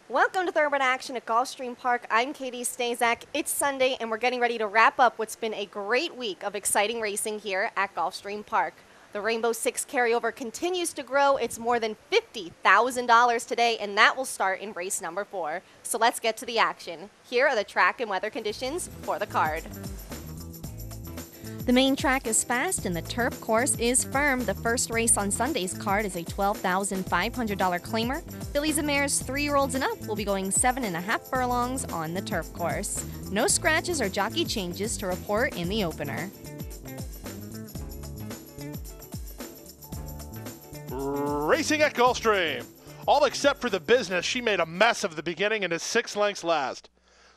Welcome to Thoroughbred Action at Gulfstream Park. I'm Katie Stazak. It's Sunday, and we're getting ready to wrap up what's been a great week of exciting racing here at Gulfstream Park. The Rainbow Six carryover continues to grow. It's more than $50,000 today, and that will start in race number 4. So let's get to the action. Here are the track and weather conditions for the card. The main track is fast and the turf course is firm. The first race on Sunday's card is a $12,500 claimer. Fillies and mares 3-year-olds and up will be going 7.5 furlongs on the turf course. No scratches or jockey changes to report in the opener. Racing at Gulfstream. All except for the business, she made a mess of the beginning and is 6 lengths last.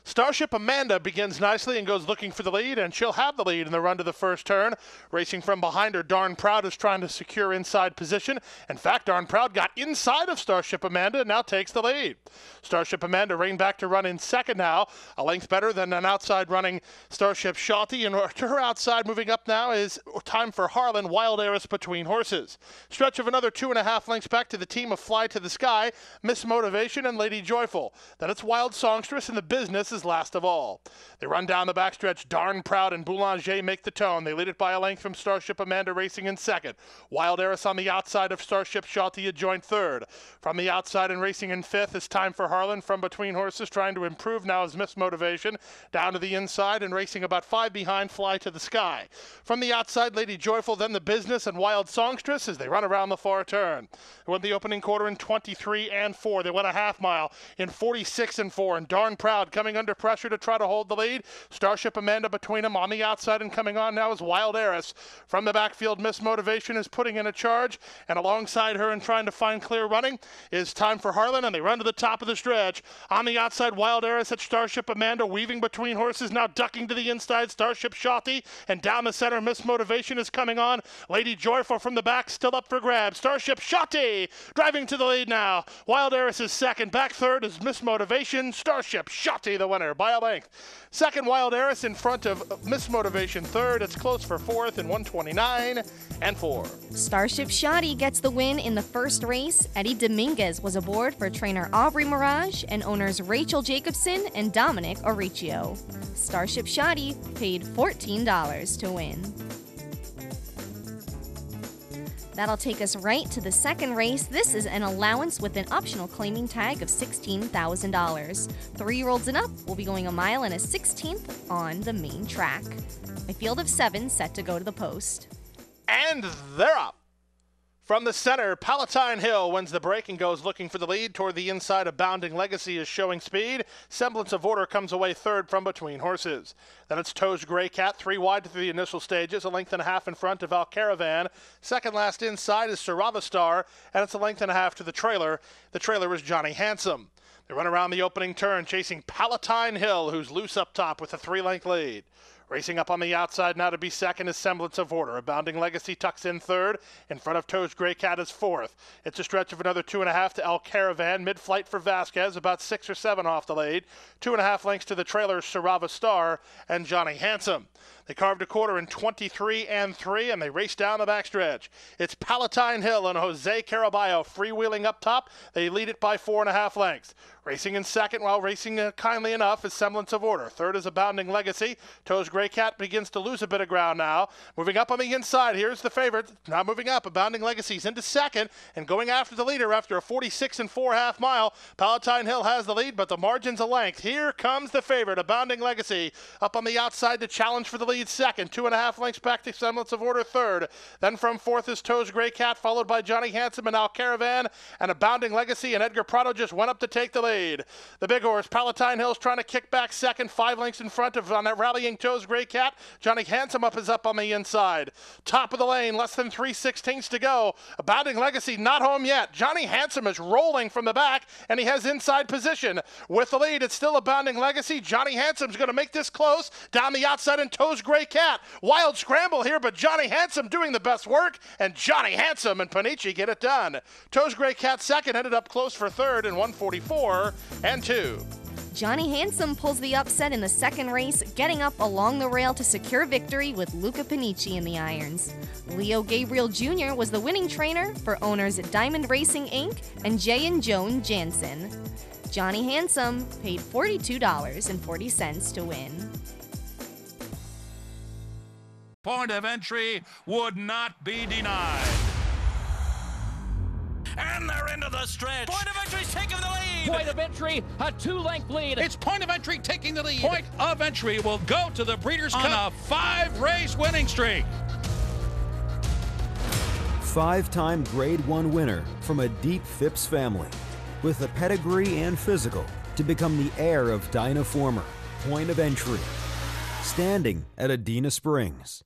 Starship Amanda begins nicely and goes looking for the lead, and she'll have the lead in the run to the first turn. Racing from behind her, Darn Proud is trying to secure inside position. In fact, Darn Proud got inside of Starship Amanda and now takes the lead. Starship Amanda reined back to run in second now, a length better than an outside running Starship Shawty, and to her outside moving up now is Time for Harlan, Wild Heiress between horses. Stretch of another 2.5 lengths back to the team of Fly to the Sky, Miss Motivation, and Lady Joyful. Then it's Wild Songstress, and the business is last of all. They run down the backstretch. Darn Proud and Boulanger make the tone. They lead it by a length from Starship Amanda racing in second. Wild Heiress on the outside of Starship Shawty a joint third. From the outside and racing in fifth is Time for Harlan from between horses, trying to improve now is Miss Motivation. Down to the inside and racing about 5 behind, Fly to the Sky. From the outside, Lady Joyful, then the business and Wild Songstress as they run around the far turn. They went the opening quarter in 23 and 4. They went a half mile in 46 and 4, and Darn Proud coming under pressure to try to hold the lead. Starship Amanda between them on the outside, and coming on now is Wild Heiress. From the backfield, Miss Motivation is putting in a charge, and alongside her and trying to find clear running is Time for Harlan, and they run to the top of the stretch. On the outside, Wild Heiress at Starship Amanda, weaving between horses, now ducking to the inside, Starship Shawty, and down the center, Miss Motivation is coming on. Lady Joyful from the back, still up for grabs. Starship Shawty driving to the lead now. Wild Heiress is second. Back third is Miss Motivation. Starship Shawty the winner by a length. Second, Wild Heiress in front of Miss Motivation third. It's close for fourth in 129 and 4. Starship Shawty gets the win in the first race. Eddie Dominguez was aboard for trainer Aubrey Mirage and owners Rachel Jacobson and Dominic Auricchio. Starship Shawty paid $14 to win. That'll take us right to the second race. This is an allowance with an optional claiming tag of $16,000. 3-year-olds and up will be going 1 mile and a 16th on the main track. A field of 7 set to go to the post. And they're up. From the center, Palatine Hill wins the break and goes looking for the lead. Toward the inside, Abounding Legacy is showing speed. Semblance of Order comes away third from between horses. Then it's Toes Grey Cat, 3 wide through the initial stages, a length and a half in front of Al Caravan. Second last inside is Sarava Star, and it's a length and a half to the trailer. The trailer is Johnny Handsome. They run around the opening turn, chasing Palatine Hill, who's loose up top with a 3-length lead. Racing up on the outside now to be second is Semblance of Order. Abounding Legacy tucks in third. In front of Toes Grey Cat is fourth. It's a stretch of another 2.5 to El Caravan. Mid-flight for Vasquez, about 6 or 7 off the lead. 2.5 lengths to the trailer, Sarava Star and Johnny Handsome. They carved a quarter in 23 and 3, and they race down the backstretch. It's Palatine Hill and Jose Caraballo freewheeling up top. They lead it by 4.5 lengths. Racing in second, while racing kindly enough, is Semblance of Order. Third is Abounding Legacy. Toes Grey Cat begins to lose a bit of ground now. Moving up on the inside, here's the favorite. Now moving up, Abounding Legacy's into second and going after the leader after a 46 and 4 half mile. Palatine Hill has the lead, but the margin's a length. Here comes the favorite, Abounding Legacy, up on the outside to challenge for the lead second. 2.5 lengths back to Semblance of Order third. Then from fourth is Toes Grey Cat, followed by Johnny Handsome and Al Caravan, and Abounding Legacy and Edgar Prado just went up to take the lead. The big horse, Palatine Hill's trying to kick back second, 5 lengths in front of on that rallying Toes Grey Cat. Johnny Handsome is up on the inside. Top of the lane, less than 3/16 to go. Abounding Legacy not home yet. Johnny Handsome is rolling from the back, and he has inside position. With the lead, it's still Abounding Legacy. Johnny Handsome's going to make this close. Down the outside and Toes Grey Cat. Wild scramble here, but Johnny Handsome doing the best work, and Johnny Handsome and Panici get it done. Toes Grey Cat second, ended up close for third in 144 and 2. Johnny Handsome pulls the upset in the second race, getting up along the rail to secure victory with Luca Panici in the irons. Leo Gabriel Jr. was the winning trainer for owners at Diamond Racing Inc. and Jay and Joan Jansen. Johnny Handsome paid $42.40 to win. Point of entry would not be denied. And they're into the stretch. Point of entry's taking the lead. Point of entry, a 2-length lead. It's point of entry taking the lead. Point of entry will go to the Breeders' Cup on a 5-race winning streak. 5-time Grade 1 winner from a deep Phipps family with the pedigree and physical to become the heir of Dinah Former. Point of entry. Standing at Adena Springs.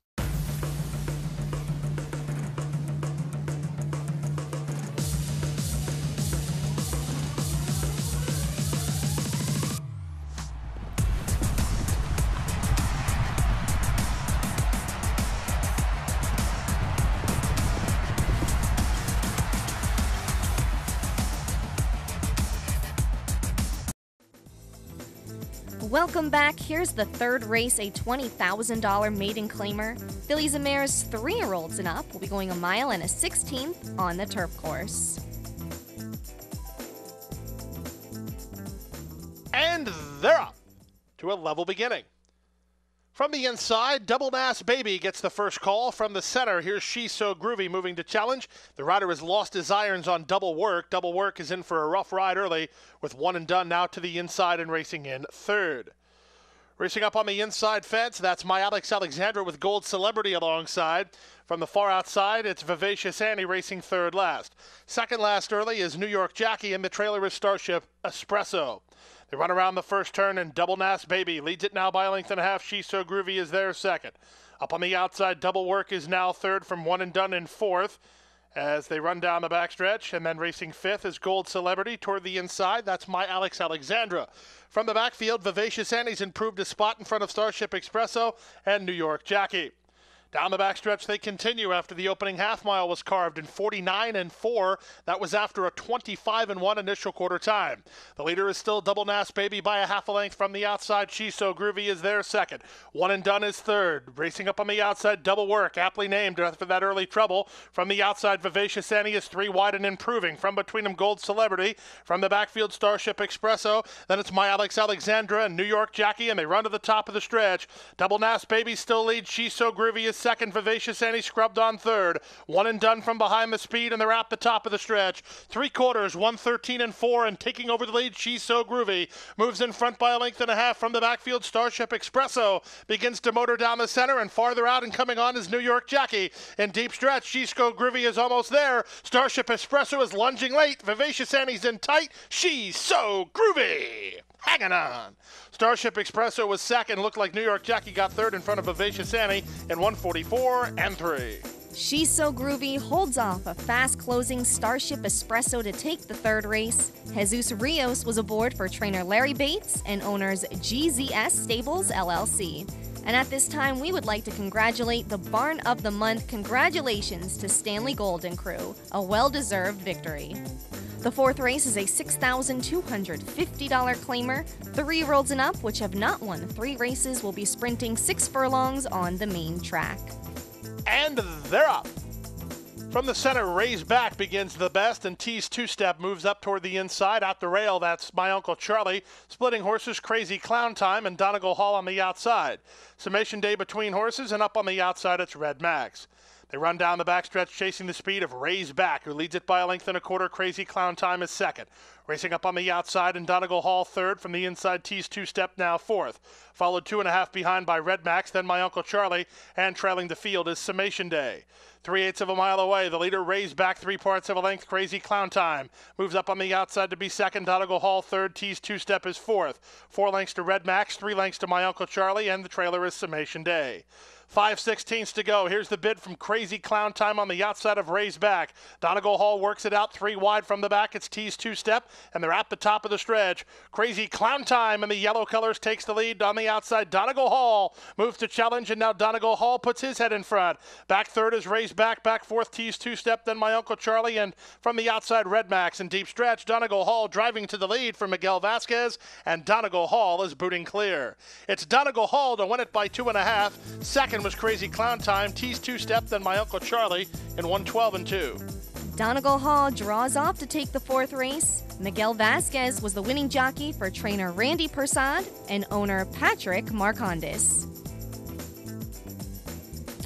Welcome back. Here's the third race, a $20,000 maiden claimer. Fillies and Mares 3-year-olds and up will be going a mile and a 16th on the turf course. And they're up to a level beginning. From the inside, Double Nass Baby gets the first call. From the center, here's She's So Groovy moving to challenge. The rider has lost his irons on Double Work. Double Work is in for a rough ride early with one and done now to the inside and racing in third. Racing up on the inside fence, that's My Alex Alexandra with Gold Celebrity alongside. From the far outside, it's Vivacious Annie racing third last. Second last early is New York Jackie, and the trailer is Starship Espresso. They run around the first turn, and Double Nass Baby leads it now by a length and a half. She's So Groovy is there second. Up on the outside, Double Work is now third from one and done in fourth as they run down the backstretch. And then racing fifth is Gold Celebrity toward the inside. That's My Alex Alexandra. From the backfield, Vivacious Annie's improved a spot in front of Starship Espresso and New York Jackie. Down the backstretch, they continue after the opening half mile was carved in 49-4. That was after a 25-1 initial quarter time. The leader is still Double Nass Baby by a half a length from the outside. She's So Groovy is there second. One and done is third. Racing up on the outside, Double Work, aptly named for that early trouble. From the outside, Vivacious Annie is three wide and improving. From between them, Gold Celebrity. From the backfield, Starship Espresso. Then it's My Alex Alexandra and New York Jackie, and they run to the top of the stretch. Double Nass Baby still leads. She's So Groovy is second. Vivacious Annie scrubbed on third. One and done from behind the speed, and they're at the top of the stretch. 3/4, 1:13-4, and taking over the lead, She's So Groovy. Moves in front by a length and a half from the backfield. Starship Espresso begins to motor down the center, and farther out and coming on is New York Jackie. In deep stretch, She's So Groovy is almost there. Starship Espresso is lunging late. Vivacious Annie's in tight. She's So Groovy hanging on. Starship Espresso was second. Looked like New York Jackie got third in front of Vivacious Annie in 1:44-3. She's So Groovy holds off a fast-closing Starship Espresso to take the third race. Jesus Rios was aboard for trainer Larry Bates and owners GZS Stables LLC. And at this time, we would like to congratulate the Barn of the Month. Congratulations to Stanley Golden Crew, a well-deserved victory. The fourth race is a $6,250 claimer. 3-year-olds and up, which have not won 3 races, will be sprinting 6 furlongs on the main track. And they're up. From the center, Raise Back begins the best, and T's two-step moves up toward the inside. At the rail, that's My Uncle Charlie. Splitting horses, Crazy Clown Time, and Donegal Hall on the outside. Summation Day between horses, and up on the outside, it's Red Max. They run down the backstretch, chasing the speed of Raise Back, who leads it by a length and a quarter. Crazy Clown Time is second. Racing up on the outside, and Donegal Hall third. From the inside, T's two-step now fourth. Followed 2.5 behind by Red Max, then My Uncle Charlie, and trailing the field is Summation Day. 3/8 of a mile away, the leader Raise Back 3/4 of a length. Crazy Clown Time moves up on the outside to be second. Donegal Hall third. T's two-step is fourth. 4 lengths to Red Max, 3 lengths to My Uncle Charlie, and the trailer is Summation Day. 5/16 to go. Here's the bid from Crazy Clown Time on the outside of Raise Back. Donegal Hall works it out 3 wide from the back. It's T's two-step, and they're at the top of the stretch. Crazy Clown Time in the yellow colors takes the lead on the outside. Donegal Hall moves to challenge, and now Donegal Hall puts his head in front. Back third is Raise Back. Back fourth, T's two-step, then My Uncle Charlie, and from the outside, Red Max. In deep stretch, Donegal Hall driving to the lead for Miguel Vasquez, and Donegal Hall is booting clear. It's Donegal Hall to win it by 2.5. Second was Crazy Clown Time. T's two-step, then My Uncle Charlie in 1:12-2. Donegal Hall draws off to take the fourth race. Miguel Vasquez was the winning jockey for trainer Randy Persad and owner Patrick Marcondes.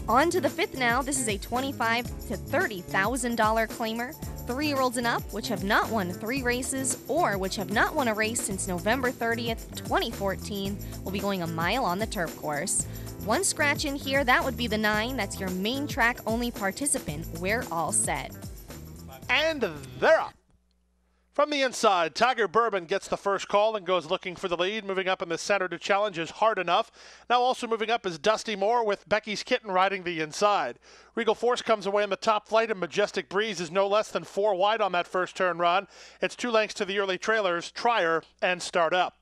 On to the fifth now. This is a $25,000 to $30,000 claimer. 3-year-olds and up, which have not won 3 races or which have not won a race since November 30th, 2014, will be going a mile on the turf course. One scratch in here, that would be the 9. That's your main track only participant. We're all set. And they're up. From the inside, Tiger Bourbon gets the first call and goes looking for the lead. Moving up in the center to challenge is Hard Enough. Now also moving up is Dusty Moore with Becky's Kitten riding the inside. Regal Force comes away in the top flight, and Majestic Breeze is no less than 4 wide on that first turn run. It's 2 lengths to the early trailers, Trier and Start Up.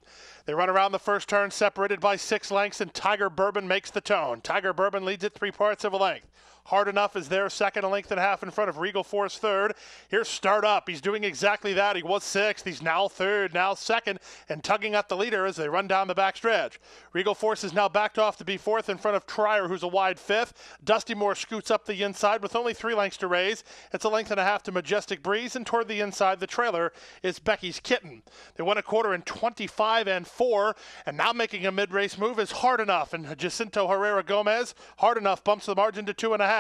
They run around the first turn separated by 6 lengths, and Tiger Bourbon makes the tone. Tiger Bourbon leads it 3/4 of a length. Hard Enough is there second, 1.5 lengths in front of Regal Force third. Here's Start Up. He's doing exactly that. He was 6th. He's now 3rd, now 2nd, and tugging at the leader as they run down the back stretch. Regal Force is now backed off to be 4th in front of Trier, who's a wide 5th. Dusty Moore scoots up the inside with only 3 lengths to raise. It's 1.5 lengths to Majestic Breeze, and toward the inside, the trailer is Becky's Kitten. They won a quarter in 25 and 4, and now making a mid-race move is Hard Enough, and Jacinto Herrera Gomez. Hard Enough bumps the margin to 2.5.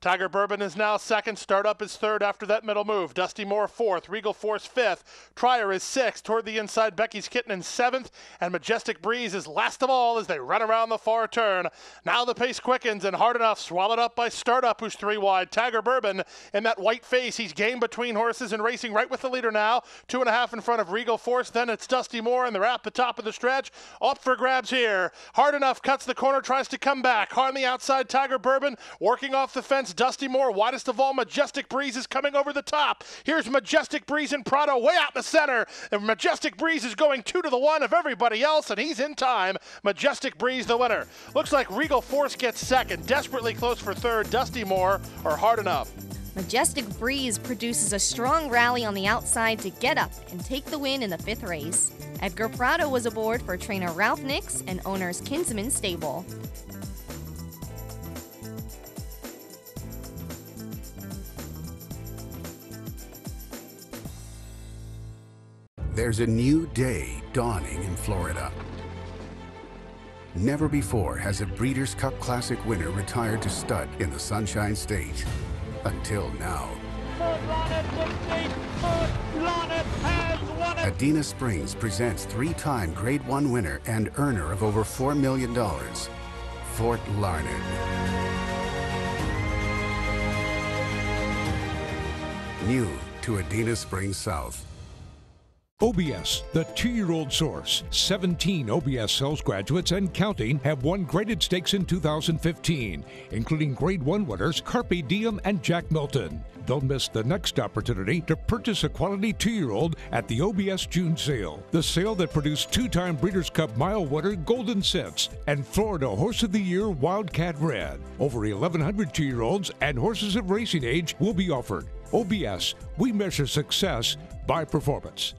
Tiger Bourbon is now 2nd. Start Up is 3rd after that middle move. Dusty Moore 4th. Regal Force 5th. Trier is 6th. Toward the inside, Becky's Kitten in 7th. And Majestic Breeze is last of all as they run around the far turn. Now the pace quickens, and Hard Enough swallowed up by Start Up, who's 3 wide. Tiger Bourbon in that white face. He's game between horses and racing right with the leader now. 2.5 in front of Regal Force. Then it's Dusty Moore, and they're at the top of the stretch. Up for grabs here. Hard Enough cuts the corner, tries to come back. On the outside, Tiger Bourbon working off the fence. Dusty Moore, widest of all. Majestic Breeze is coming over the top. Here's Majestic Breeze and Prado way out in the center. And Majestic Breeze is going 2 to the 1 of everybody else, and he's in time. Majestic Breeze the winner. Looks like Regal Force gets 2nd. Desperately close for 3rd. Dusty Moore or Hard Enough. Majestic Breeze produces a strong rally on the outside to get up and take the win in the 5th race. Edgar Prado was aboard for trainer Ralph Nix and owners Kinsman Stable. There's a new day dawning in Florida. Never before has a Breeders' Cup Classic winner retired to stud in the Sunshine State. Until now. Adena Springs presents 3-time Grade 1 winner and earner of over $4 million, Fort Larned. New to Adena Springs South. OBS, the 2-year-old source. 17 OBS sales graduates and counting have won graded stakes in 2015, including Grade 1 winners Carpe Diem and Jack Milton. Don't miss the next opportunity to purchase a quality 2-year-old at the OBS June sale. The sale that produced 2-time Breeders' Cup Mile winner Golden Sense and Florida Horse of the Year Wildcat Red. Over 1,100 2-year-olds and horses of racing age will be offered. OBS, we measure success by performance.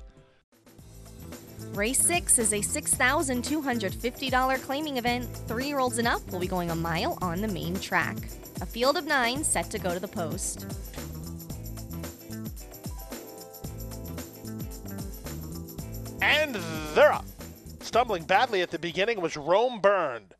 Race 6 is a $6,250 claiming event. 3-year-olds and up will be going a mile on the main track. A field of 9 set to go to the post. And they're up. Stumbling badly at the beginning was Rome Burned.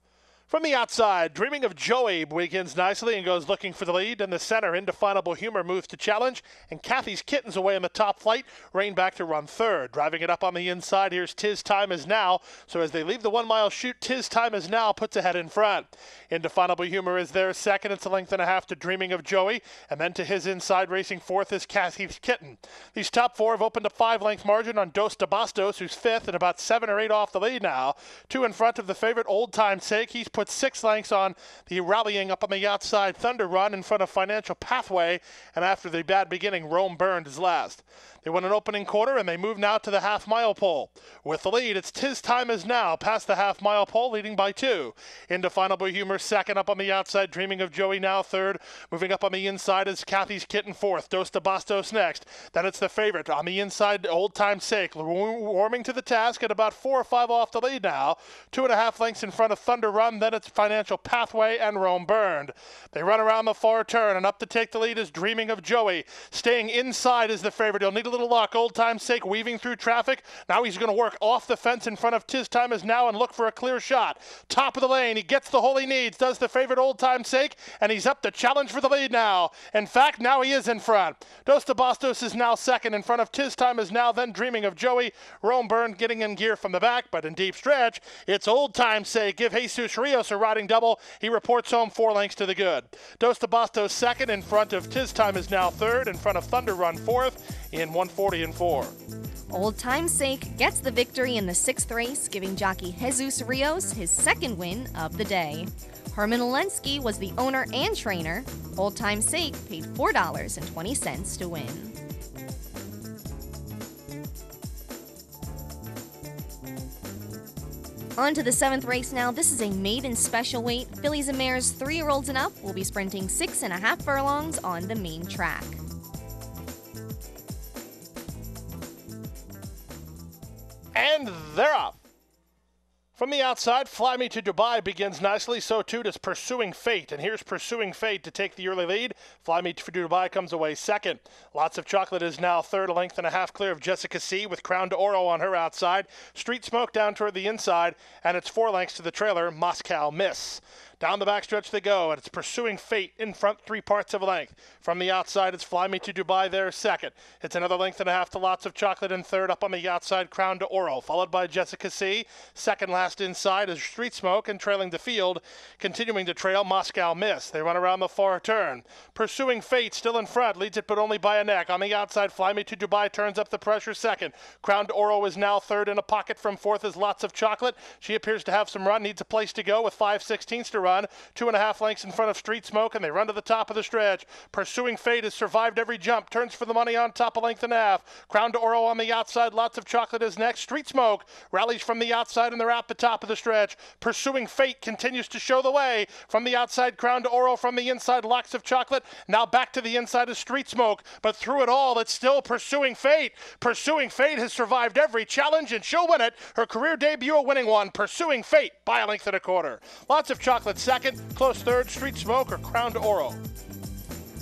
From the outside, Dreaming of Joey begins nicely and goes looking for the lead. In the center, Indefinable Humor moves to challenge, and Kathy's Kittens away in the top flight, rein back to run 3rd. Driving it up on the inside, here's Tis Time Is Now. So as they leave the 1-mile chute, Tis Time Is Now puts ahead in front. Indefinable Humor is there 2nd. It's 1.5 lengths to Dreaming of Joey, and then to his inside, racing 4th is Kathy's Kitten. These top 4 have opened a 5-length margin on Dos de Bastos, who's 5th, and about 7 or 8 off the lead now. 2 in front of the favorite Old Time Sake. He's put 6 lengths on the rallying up on the outside Thunder Run in front of Financial Pathway, and after the bad beginning, Rome Burned is last. They won an opening quarter, and they move now to the half-mile pole. With the lead, it's Tis Time Is Now, past the half-mile pole, leading by 2. Into Final Boy Humor, second. Up on the outside, Dreaming of Joey now third. Moving up on the inside is Kathy's Kitten fourth. Dos de Bastos next. Then it's the favorite. On the inside, Old Time's Sake, warming to the task at about 4 or 5 off the lead now. 2.5 lengths in front of Thunder Run. Then it's Financial Pathway and Rome Burned. They run around the far turn, and up to take the lead is Dreaming of Joey. Staying inside is the favorite. He'll need a little luck. Old Time's Sake weaving through traffic. Now he's going to work off the fence in front of Tis Time Is Now and look for a clear shot. Top of the lane. He gets the hole he needs. Does the favorite Old Time's Sake, and he's up to challenge for the lead now. In fact, now he is in front. Dos de Bastos is now second in front of Tis Time Is Now, then Dreaming of Joey. Rome Burned getting in gear from the back, but in deep stretch, it's Old Time's Sake. Give Jesus Rios a riding double. He reports home 4 lengths to the good. Dos de Bastos second in front of Tis Time Is Now third, in front of Thunder Run fourth in 140 and 4. Old Time's Sake gets the victory in the 6th race, giving jockey Jesus Rios his second win of the day. Herman Olensky was the owner and trainer. Old Time's Sake paid $4.20 to win. On to the 7th race now. This is a maiden special weight. Fillies and mares 3-year-olds and up will be sprinting 6.5 furlongs on the main track. And they're off. From the outside, Fly Me to Dubai begins nicely. So too does Pursuing Fate. And here's Pursuing Fate to take the early lead. Fly Me to Dubai comes away second. Lots of Chocolate is now third, a length and a half clear of Jessica C. with Crown d'Oro on her outside. Street Smoke down toward the inside, and it's 4 lengths to the trailer, Moscow Miss. Down the backstretch they go, and it's Pursuing Fate in front, 3 parts of a length. From the outside, it's Fly Me to Dubai there second. It's another length and a half to Lots of Chocolate in third. Up on the outside, Crown d'Oro, followed by Jessica C. Second last inside is Street Smoke, and trailing the field, continuing to trail, Moscow Miss. They run around the far turn. Pursuing Fate still in front, leads it but only by a neck. On the outside, Fly Me to Dubai turns up the pressure second. Crown d'Oro is now third. In a pocket from fourth is Lots of Chocolate. She appears to have some run, needs a place to go with 5/16 to run. 2.5 lengths in front of Street Smoke, and they run to the top of the stretch. Pursuing Fate has survived every jump, turns for the money on top, a length and a half. Crown d'Oro on the outside, Lots of Chocolate is next. Street Smoke rallies from the outside, and they're at the top of the stretch. Pursuing Fate continues to show the way. From the outside, Crown d'Oro, from the inside, Lots of Chocolate. Now back to the inside is Street Smoke, but through it all, it's still Pursuing Fate. Pursuing Fate has survived every challenge, and she'll win it. Her career debut, a winning one. Pursuing Fate by a length and a quarter. Lots of Chocolate second. Close third, Street Smoke or Crown d'Oro.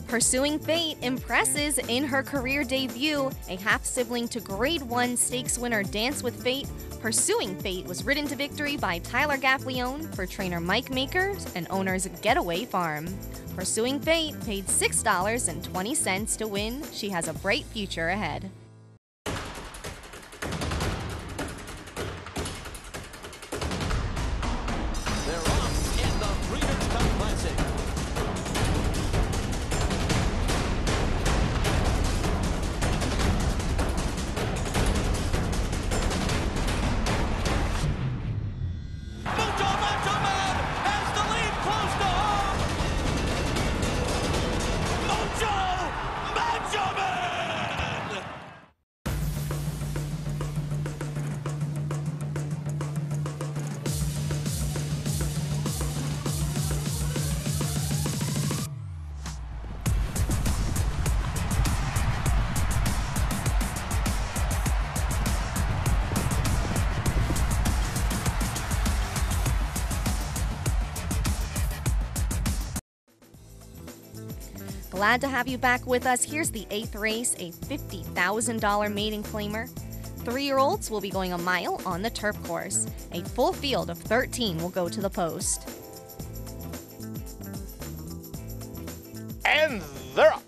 Pursuing Fate impresses in her career debut. A half-sibling to Grade 1 stakes winner Dance with Fate. Pursuing Fate was ridden to victory by Tyler Gaffleone for trainer Mike Makers and owners Getaway Farm. Pursuing Fate paid $6.20 to win. She has a bright future ahead. Glad to have you back with us. Here's the 8th race, a $50,000 maiden claimer. 3-year-olds will be going a mile on the turf course. A full field of 13 will go to the post. And they're up.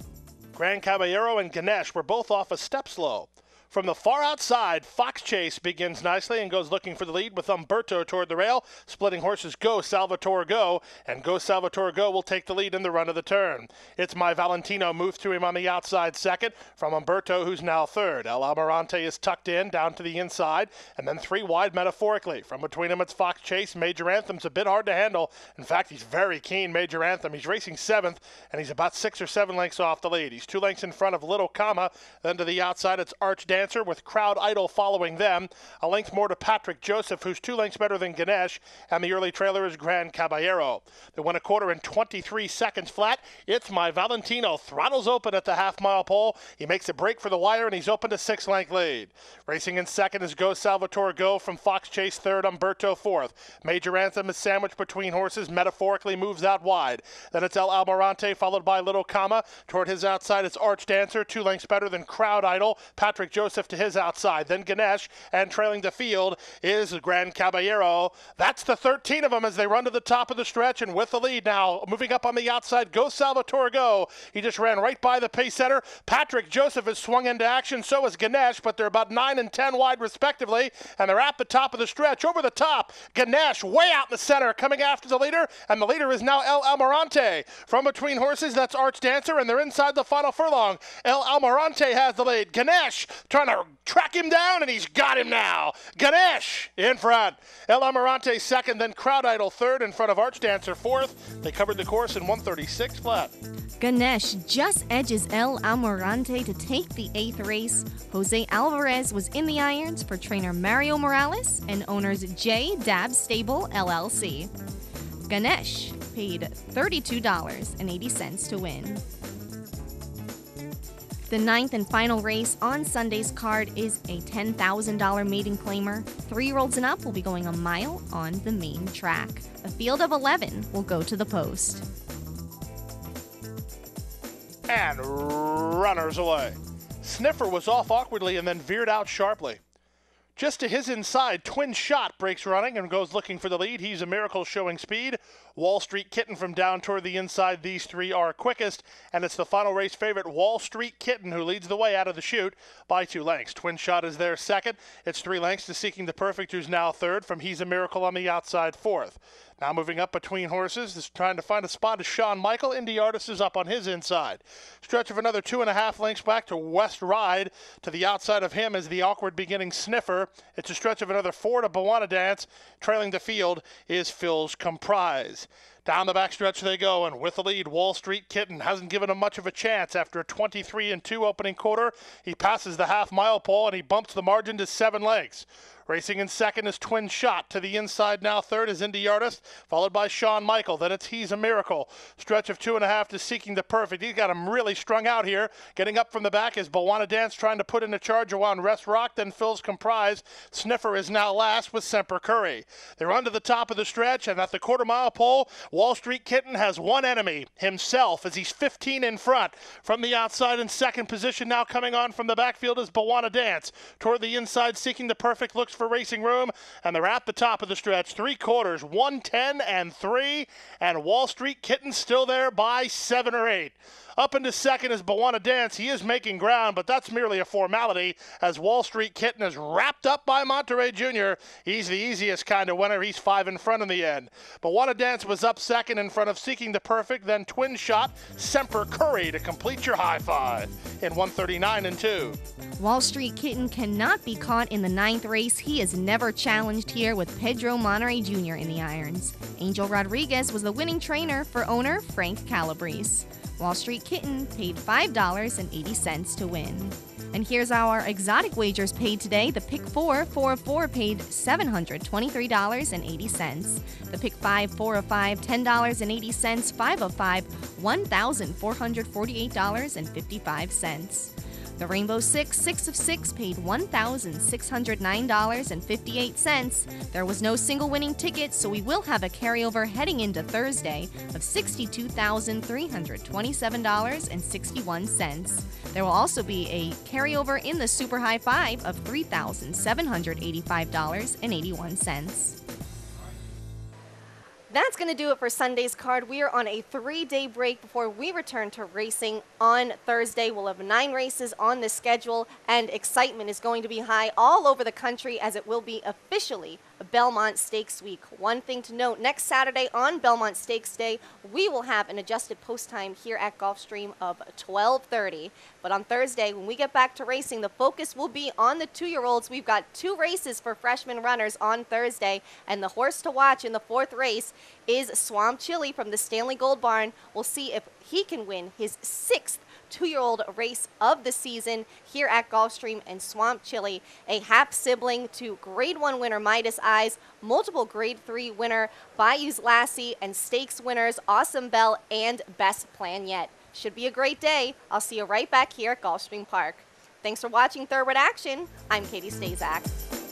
Grand Caballero and Ganesh were both off a step slow. From the far outside, Fox Chase begins nicely and goes looking for the lead with Umberto toward the rail. Splitting horses Go Salvatore Go, and Go Salvatore Go will take the lead in the run of the turn. It's My Valentino moves to him on the outside second from Umberto, who's now third. El Almirante is tucked in down to the inside, and then three wide metaphorically. From between them, it's Fox Chase. Major Anthem's a bit hard to handle. In fact, he's very keen, Major Anthem. He's racing seventh, and he's about 6 or 7 lengths off the lead. He's 2 lengths in front of Little Comma. Then to the outside, it's Arch Dancer with Crowd Idol following them. A length more to Patrick Joseph, who's 2 lengths better than Ganesh, and the early trailer is Grand Caballero. They went a quarter in 23 seconds flat. It's My Valentino. Throttles open at the half-mile pole. He makes a break for the wire, and he's opened a 6-length lead. Racing in second is Go Salvatore Go from Fox Chase third, Umberto fourth. Major Anthem is sandwiched between horses, metaphorically moves out wide. Then it's El Almirante, followed by Little Comma. Toward his outside, it's Arch Dancer, 2 lengths better than Crowd Idol. Patrick Joseph to his outside, then Ganesh, and trailing the field is Grand Caballero. That's the 13 of them as they run to the top of the stretch, and with the lead now, moving up on the outside, Go Salvatore Go. He just ran right by the pace setter. Patrick Joseph has swung into action, so is Ganesh, but they're about 9 and 10 wide respectively, and they're at the top of the stretch. Over the top, Ganesh way out in the center, coming after the leader, and the leader is now El Almirante. From between horses, that's Arch Dancer, and they're inside the final furlong. El Almirante has the lead. Ganesh trying to track him down, and he's got him now. Ganesh in front. El Almirante second, then Crowd Idol third in front of Arch Dancer fourth. They covered the course in 136 flat. Ganesh just edges El Almirante to take the 8th race. Jose Alvarez was in the irons for trainer Mario Morales and owners J. Dab Stable LLC. Ganesh paid $32.80 to win. The 9th and final race on Sunday's card is a $10,000 maiden claimer. 3-year-olds and up will be going a mile on the main track. A field of 11 will go to the post. And runners away. Sniffer was off awkwardly and then veered out sharply. Just to his inside, Twin Shot breaks running and goes looking for the lead. He's a miracle showing speed. Wall Street Kitten from down toward the inside. These three are quickest, and it's the final race favorite, Wall Street Kitten, who leads the way out of the chute by 2 lengths. Twin Shot is there second. It's 3 lengths to Seeking the Perfect, who's now third, from He's a Miracle on the outside fourth. Now moving up between horses, just trying to find a spot is Sean Michael. Indie Artist is up on his inside. Stretch of another 2.5 lengths back to West Ride. To the outside of him is the awkward beginning Sniffer. It's a stretch of another 4 to Bawana Dance. Trailing the field is Phil's Comprise. Down the backstretch they go, and with the lead, Wall Street Kitten hasn't given him much of a chance. After a 23-2 opening quarter, he passes the half-mile pole, and he bumps the margin to 7 lengths. Racing in second is Twin Shot. To the inside now third is Indie Artist, followed by Sean Michael. Then it's He's a Miracle. Stretch of 2.5 to Seeking the Perfect. He's got him really strung out here. Getting up from the back is Bawana Dance trying to put in a charge around Rest Rock. Then Phil's Comprise. Sniffer is now last with Semper Curry. They're on to the top of the stretch, and at the quarter-mile pole, Wall Street Kitten has one enemy, himself, as he's 15 in front. From the outside in second position now coming on from the backfield is Bawana Dance. Toward the inside, Seeking the Perfect looks for racing room, and they're at the top of the stretch. 3 quarters, 110 and 3, and Wall Street Kitten still there by 7 or 8. Up into second is Bawana Dance. He is making ground, but that's merely a formality as Wall Street Kitten is wrapped up by Monterey Jr. He's the easiest kind of winner. He's 5 in front in the end. Bawana Dance was up second in front of Seeking the Perfect, then Twin Shot, Semper Curry to complete your high five in 139-2. Wall Street Kitten cannot be caught in the 9th race. He is never challenged here with Pedro Monterey Jr. in the irons. Angel Rodriguez was the winning trainer for owner Frank Calabrese. Wall Street Kitten paid $5.80 to win. And here's our exotic wagers paid today. The pick 4 of 4 paid $723.80. The pick 5 4 of 5 $10.80. 5 of 5 $1,448.55. The Rainbow 6 of 6 paid $1,609.58. There was no single winning ticket, so we will have a carryover heading into Thursday of $62,327.61. There will also be a carryover in the Super High 5 of $3,785.81. That's going to do it for Sunday's card. We are on a 3-day break before we return to racing on Thursday. We'll have 9 races on the schedule, and excitement is going to be high all over the country as it will be officially Belmont Stakes Week. One thing to note, next Saturday on Belmont Stakes Day, we will have an adjusted post time here at Gulfstream of 12:30. But on Thursday, when we get back to racing, the focus will be on the 2-year-olds. We've got 2 races for freshman runners on Thursday, and the horse to watch in the 4th race is Swamp Chili from the Stanley Gold Barn. We'll see if he can win his 6th 2-year-old race of the season here at Gulfstream. And Swamp Chili, a half-sibling to Grade 1 winner Midas Eyes, multiple Grade 3 winner Bayou's Lassie, and stakes winners Awesome Bell and Best Plan Yet. Should be a great day. I'll see you right back here at Gulfstream Park. Thanks for watching Thoroughbred Action. I'm Katie Stazak.